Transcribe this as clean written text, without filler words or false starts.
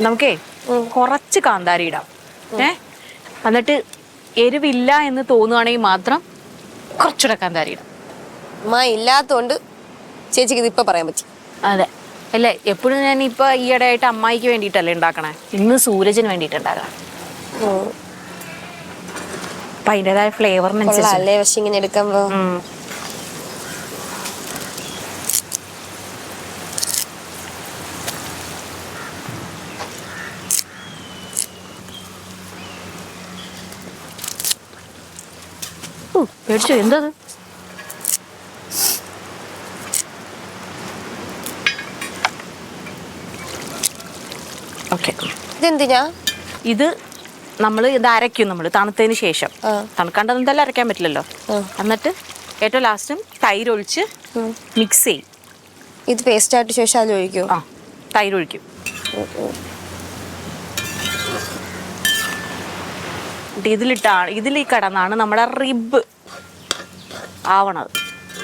നമുക്കേ കുറച്ച് കാന്താരി ഇടാം. എന്നിട്ട് എരിവില്ല എന്ന് തോന്നുകയാണെങ്കിൽ മാത്രം കുറച്ചുകൂടെ കാന്താരി ഇടാം. ഇല്ലാത്തോണ്ട് ചേച്ചിക്ക് ഇത് ഇപ്പൊ പറയാൻ പറ്റി. അതെ അല്ലേ, എപ്പോഴും ഞാൻ ഇപ്പൊ ഈയിടെ ആയിട്ട് അമ്മായിക്ക് വേണ്ടിയിട്ടല്ലേ ഉണ്ടാക്കണേ, ഇന്ന് സൂരജിന് വേണ്ടിയിട്ട് ഉണ്ടാക്കണം. അപ്പൊ അതിൻ്റെതായ ഫ്ലേവറിനനുസരിച്ച്. പക്ഷെ ഇങ്ങനെ എടുക്കുമ്പോ പേടിച്ചു. എന്തത്? ഓക്കെ, ഇതെന്തിനാ? ഇത് നമ്മൾ ഇത് അരയ്ക്കും. നമ്മൾ തണുത്തതിന് ശേഷം, തണുക്കാണ്ട് എന്തായാലും അരയ്ക്കാൻ പറ്റില്ലല്ലോ. എന്നിട്ട് ഏറ്റവും ലാസ്റ്റും തൈര് ഒഴിച്ച് മിക്സ് ചെയ്യും. ഇത് പേസ്റ്റ് ആയിട്ട് ശേഷം അതിൽ ഒഴിക്കും. തൈര് ഒഴിക്കും. ഇതിൽ കിടന്നാണ് നമ്മുടെ റിബ് ആവണത്.